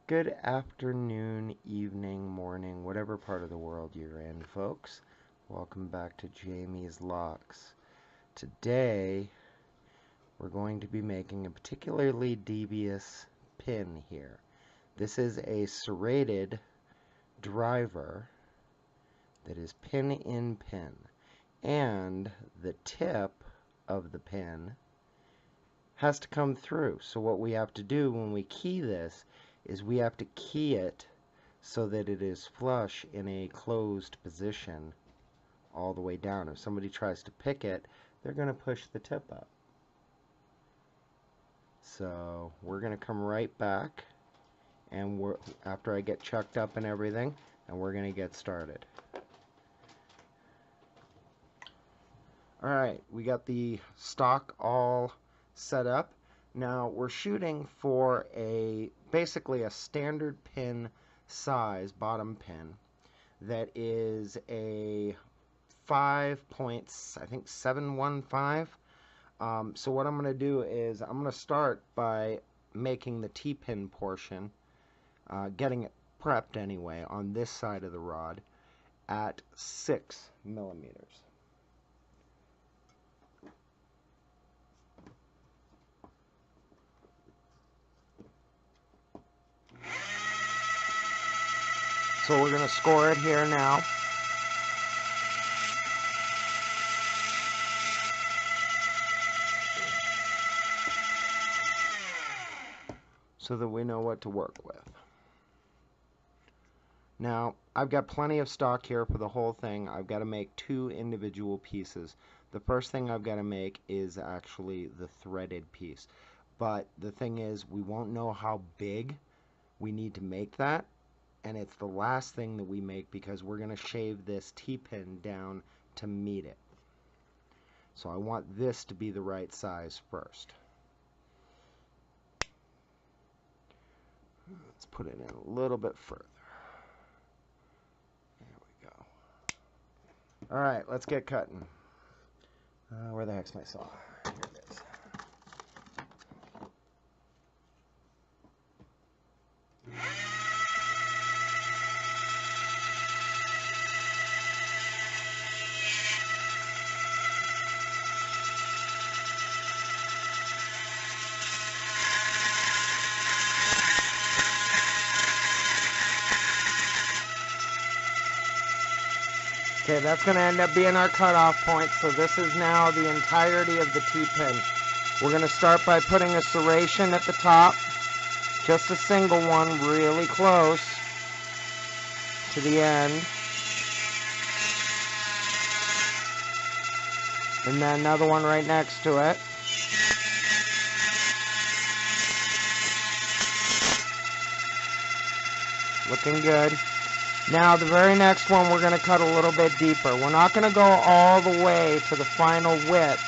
Good afternoon, evening, morning, whatever part of the world you're in, folks. Welcome back to Jamie's Locks. Today, we're going to be making a particularly devious pin here. This is a serrated driver that is pin in pin. And the tip of the pin has to come through. So what we have to do when we key this is we have to key it so that it is flush in a closed position all the way down. If somebody tries to pick it, they're going to push the tip up. So we're going to come right back and after I get chucked up and everything, and we're going to get started. Alright, we got the stock all set up. Now we're shooting for basically a standard pin size bottom pin that is a 5.715. So what I'm going to do is I'm going to start by making the T-pin portion, getting it prepped anyway on this side of the rod at 6 millimeters. So we're going to score it here now. So that we know what to work with. Now, I've got plenty of stock here for the whole thing. I've got to make 2 individual pieces. The first thing I've got to make is actually the threaded piece. But the thing is, we won't know how big we need to make that. And it's the last thing that we make because we're going to shave this T-pin down to meet it. So I want this to be the right size first. Let's put it in a little bit further. There we go. Alright, let's get cutting. Where the heck's my saw? Here it is. Okay, that's going to end up being our cutoff point, so this is now the entirety of the T-pin. We're going to start by putting a serration at the top, just a single one, really close to the end. And then another one right next to it. Looking good. Now the very next one we're going to cut a little bit deeper. We're not going to go all the way to the final width.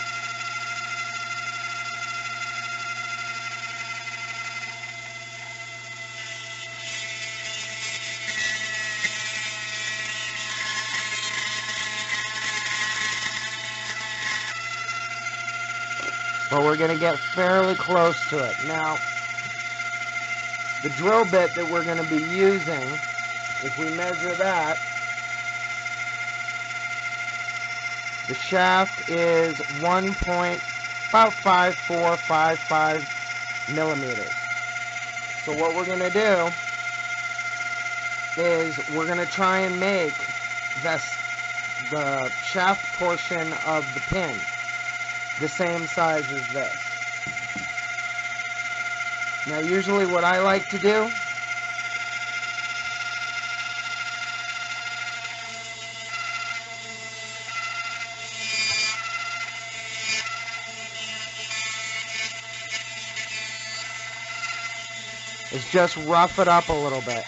But we're going to get fairly close to it. Now, the drill bit that we're going to be using, if we measure that, the shaft is about 5.455 millimeters. So what we're going to do is we're going to try and make the shaft portion of the pin the same size as this. Now usually what I like to do is just rough it up a little bit.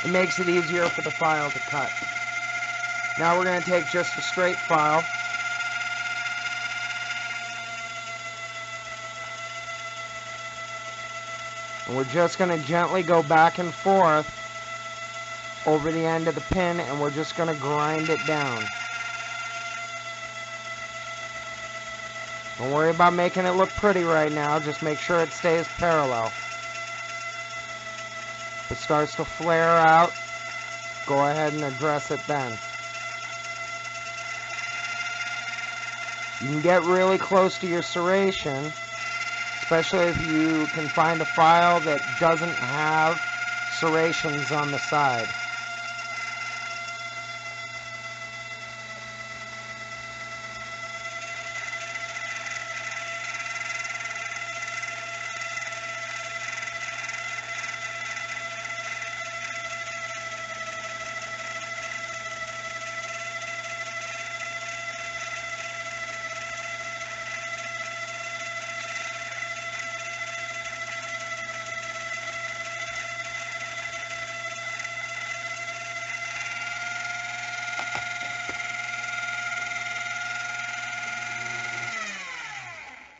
It makes it easier for the file to cut. Now we're going to take just a straight file. And we're just going to gently go back and forth over the end of the pin, and we're just going to grind it down. Don't worry about making it look pretty right now. Just make sure it stays parallel. If it starts to flare out, go ahead and address it then. You can get really close to your serration, especially if you can find a file that doesn't have serrations on the side.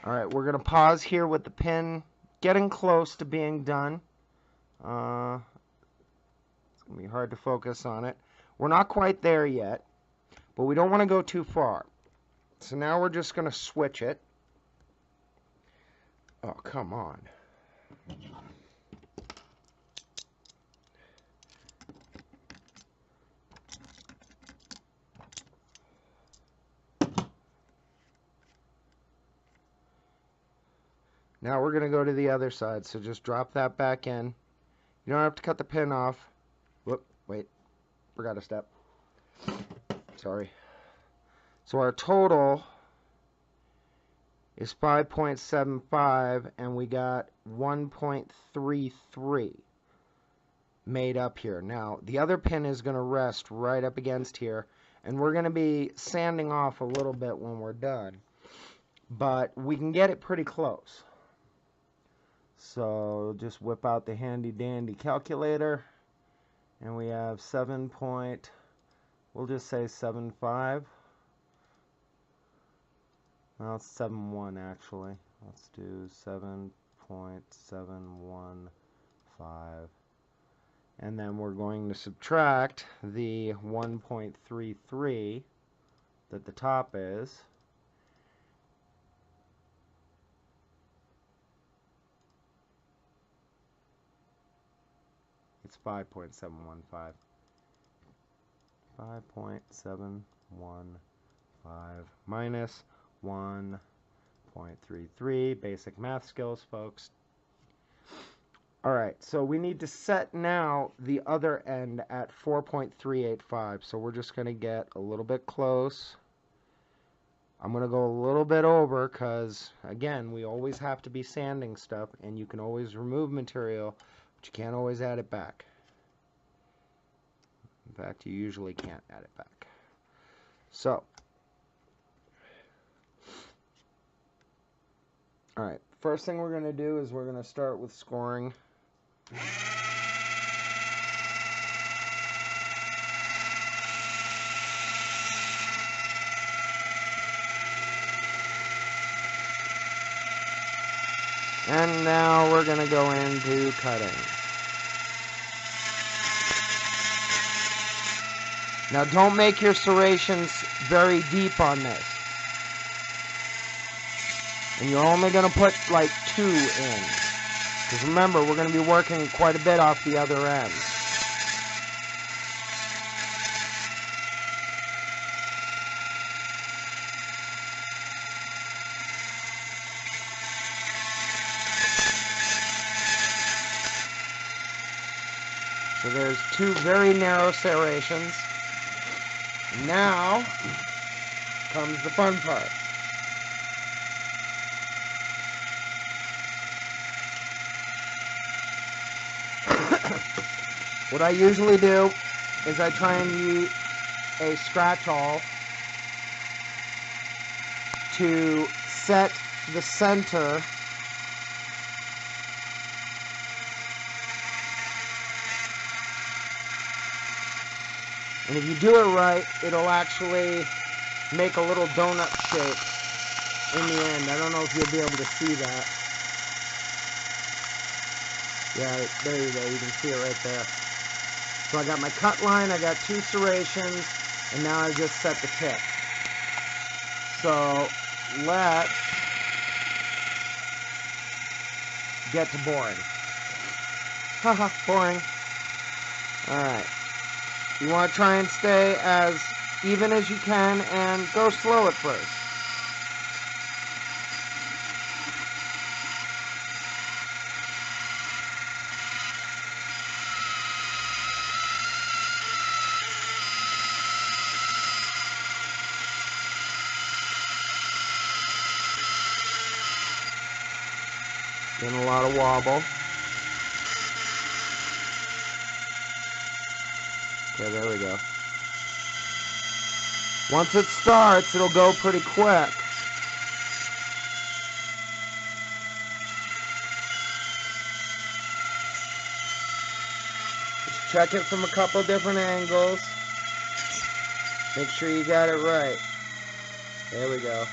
Alright, we're going to pause here with the pin getting close to being done. It's going to be hard to focus on it. We're not quite there yet, but we don't want to go too far. So now we're just going to switch it. Oh, come on. Now we're going to go to the other side, so just drop that back in. You don't have to cut the pin off. Whoop, wait, forgot a step. Sorry. So our total is 5.75, and we got 1.33 made up here. Now, the other pin is going to rest right up against here, and we're going to be sanding off a little bit when we're done. But we can get it pretty close. So just whip out the handy dandy calculator, and we have we'll just say 7.5. Well, it's 7.1 actually. Let's do 7.715. And then we're going to subtract the 1.33 that the top is. It's 5.715. 5.715 minus 1.33. Basic math skills, folks. Alright, so we need to set now the other end at 4.385. So we're just going to get a little bit close. I'm going to go a little bit over because, again, we always have to be sanding stuff, and you can always remove material, but you can't always add it back. In fact, you usually can't add it back. So, alright, first thing we're going to do is we're going to start with scoring. And now we're going to go into cutting. Now don't make your serrations very deep on this. And you're only going to put like 2 in. Because remember, we're going to be working quite a bit off the other end. So there's 2 very narrow serrations. Now comes the fun part. What I usually do is I try and use a scratch awl to set the center and if you do it right, it'll actually make a little donut shape in the end. I don't know if you'll be able to see that. Yeah, there you go. You can see it right there. So I got my cut line, I got 2 serrations, and now I just set the tip. So let's get to boring. Haha, boring. Alright. You want to try and stay as even as you can and go slow at first. Getting a lot of wobble. Okay, there we go. Once it starts, it'll go pretty quick. Just check it from a couple different angles. Make sure you got it right. There we go.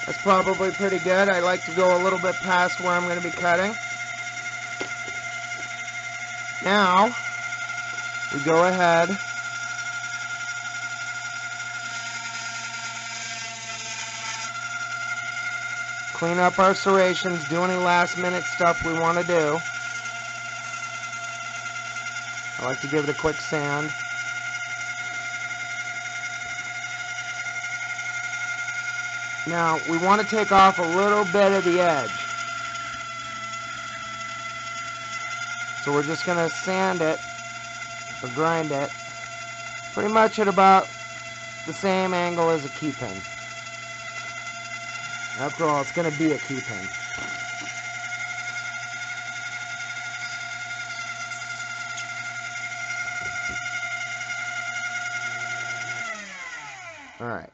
That's probably pretty good. I like to go a little bit past where I'm going to be cutting. Now, we go ahead clean up our serrations, do any last minute stuff we want to do. I like to give it a quick sand. Now, we want to take off a little bit of the edge. So we're just going to sand it, or grind it, pretty much at about the same angle as a key pin. After all, it's going to be a key pin. Alright.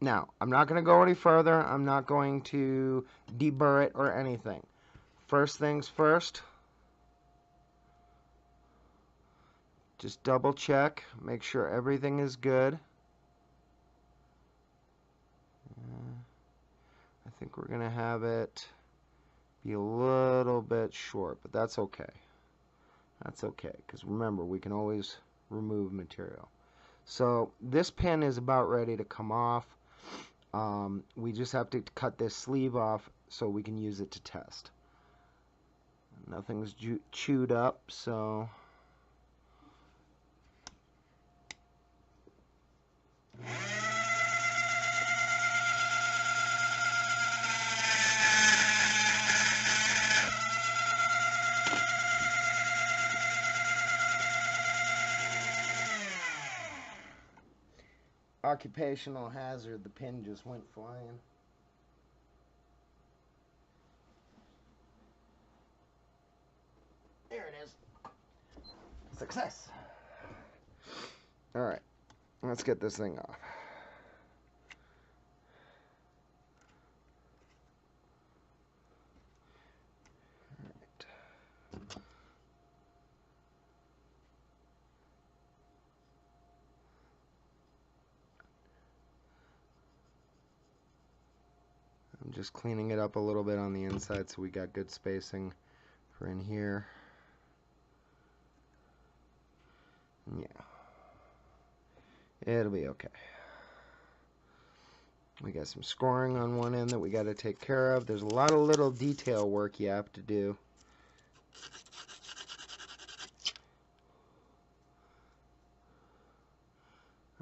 Now, I'm not going to go any further. I'm not going to deburr it or anything. First things first, just double check, make sure everything is good. I think we're going to have it be a little bit short, but that's okay. That's okay, because remember, we can always remove material. So this pin is about ready to come off. We just have to cut this sleeve off so we can use it to test. Nothing's chewed up, so occupational hazard, the pin just went flying. There it is. Success. Alright, let's get this thing off. I'm just cleaning it up a little bit on the inside so we got good spacing for in here. Yeah. It'll be okay. We got some scoring on one end that we got to take care of. There's a lot of little detail work you have to do.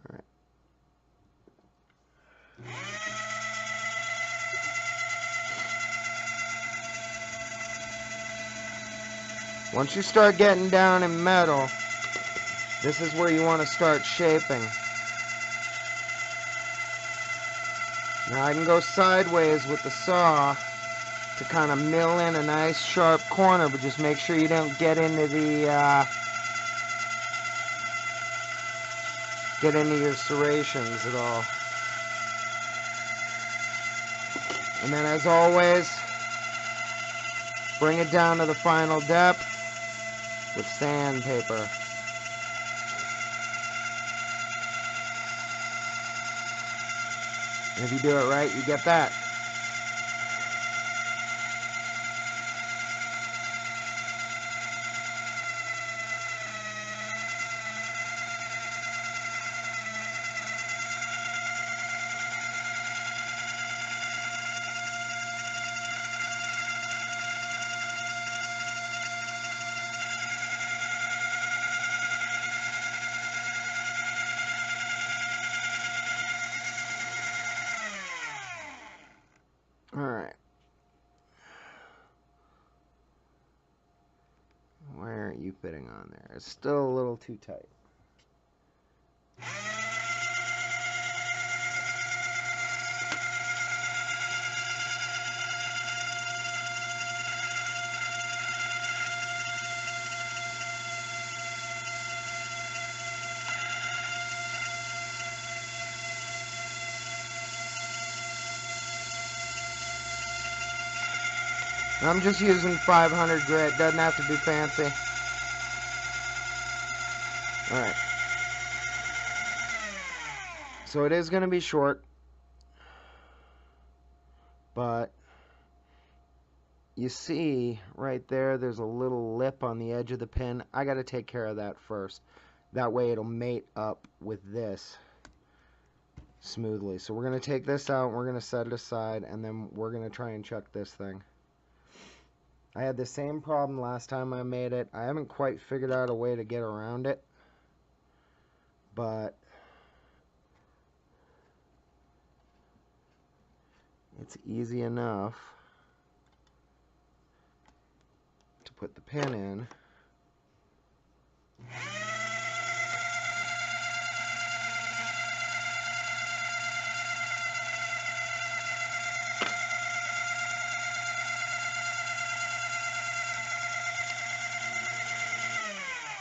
Alright. Once you start getting down in metal, this is where you want to start shaping. Now I can go sideways with the saw to kind of mill in a nice sharp corner, but just make sure you don't get into the your serrations at all. And then as always, bring it down to the final depth. with sandpaper. And if you do it right, you get that. Alright. Where are you fitting on there? It's still a little too tight. I'm just using 500 grit, doesn't have to be fancy. Alright. So it is going to be short, but you see right there, there's a little lip on the edge of the pin. I got to take care of that first. That way it'll mate up with this smoothly. So we're going to take this out, we're going to set it aside, and then we're going to try and chuck this thing. I had the same problem last time I made it. I haven't quite figured out a way to get around it, but it's easy enough to put the pin in.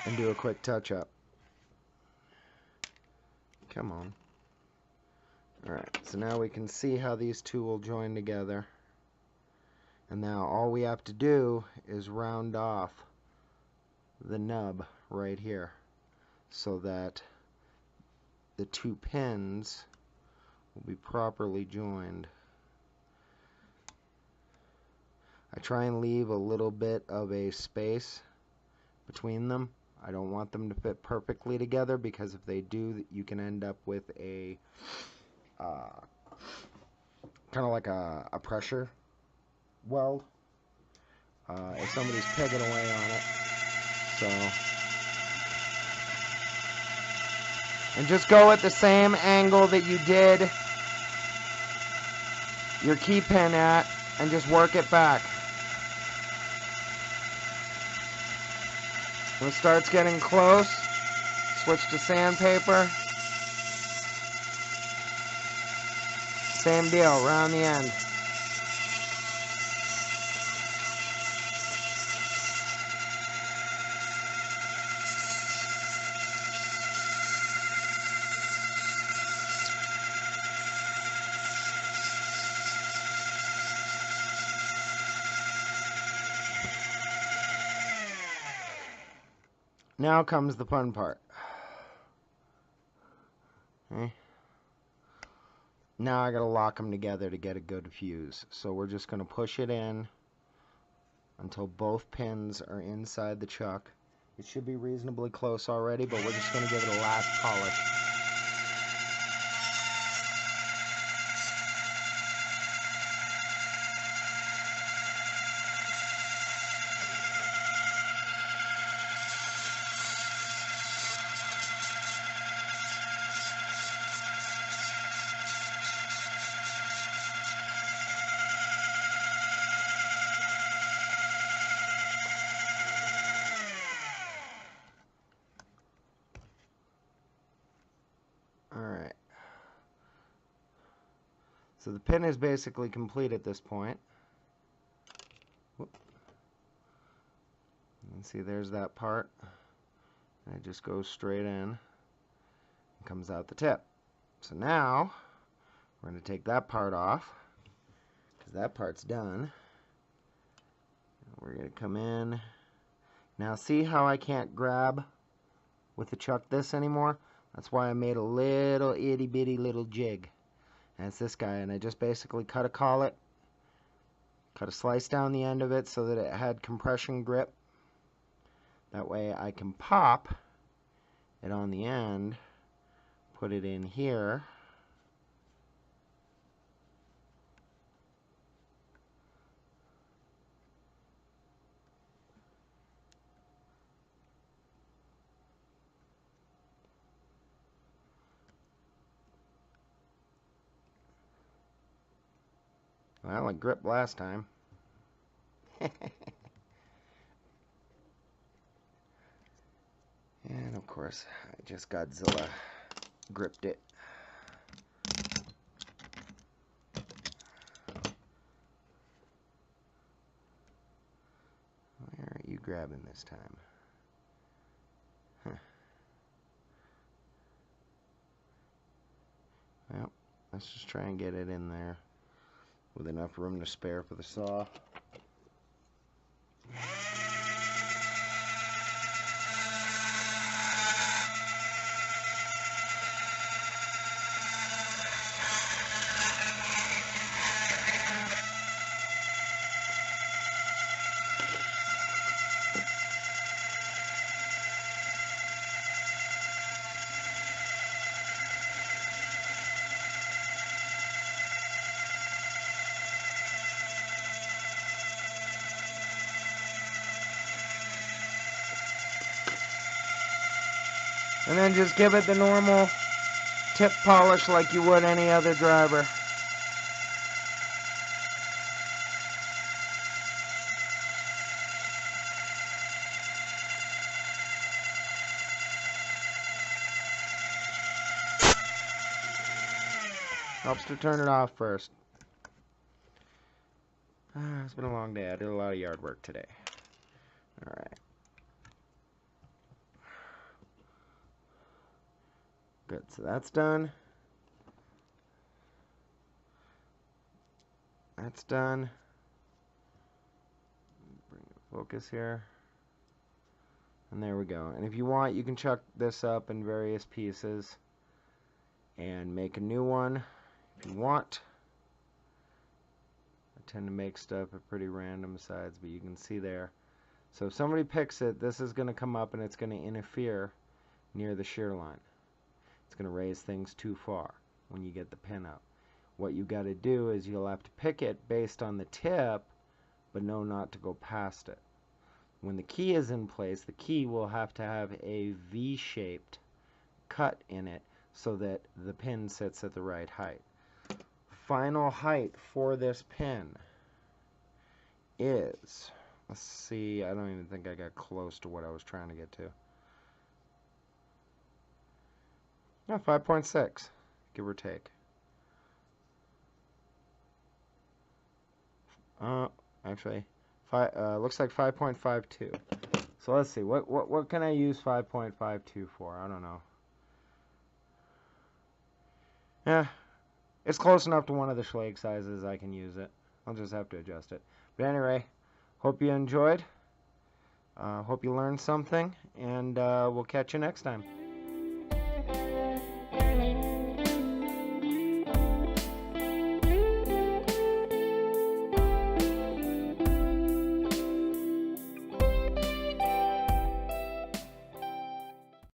And do a quick touch-up. Come on. Alright, so now we can see how these two will join together. And now all we have to do is round off the nub right here so that the two pins will be properly joined. I try and leave a little bit of a space between them. I don't want them to fit perfectly together, because if they do, you can end up with a kind of like a pressure weld if somebody's pegging away on it. So, and just go at the same angle that you did your key pin at, and just work it back. When it starts getting close, switch to sandpaper. Same deal, around the end. Now comes the fun part. Okay. Now I gotta lock them together to get a good fuse. So we're just gonna push it in until both pins are inside the chuck. It should be reasonably close already, but we're just gonna give it a last polish. Alright. So the pin is basically complete at this point. Whoop. You can see there's that part. And it just goes straight in and comes out the tip. So now we're going to take that part off, because that part's done. We're going to come in. Now see how I can't grab with the chuck this anymore? That's why I made a little itty bitty little jig. And it's this guy, and I just basically cut a collet, cut a slice down the end of it so that it had compression grip. That way I can pop it on the end, put it in here, well, it gripped last time. And of course, I just Godzilla gripped it. Where are you grabbing this time? Huh. Well, let's just try and get it in there with enough room to spare for the saw. And then just give it the normal tip polish like you would any other driver. Helps to turn it off first. It's been a long day. I did a lot of yard work today. Alright. Good, so that's done. That's done. Bring the focus here. And there we go. And if you want, you can chuck this up in various pieces and make a new one if you want. I tend to make stuff at pretty random sides, but you can see there. So if somebody picks it, this is going to come up and it's going to interfere near the shear line. It's going to raise things too far when you get the pin up. What you got to do is you'll have to pick it based on the tip, but know not to go past it. When the key is in place, the key will have to have a V-shaped cut in it so that the pin sits at the right height. Final height for this pin is, let's see, I don't even think I got close to what I was trying to get to. Yeah, 5.6, give or take. Actually, looks like 5.52. So let's see, what can I use 5.52 for? I don't know. Yeah, it's close enough to one of the Schlage sizes. I can use it. I'll just have to adjust it. But anyway, hope you enjoyed. Hope you learned something, and we'll catch you next time.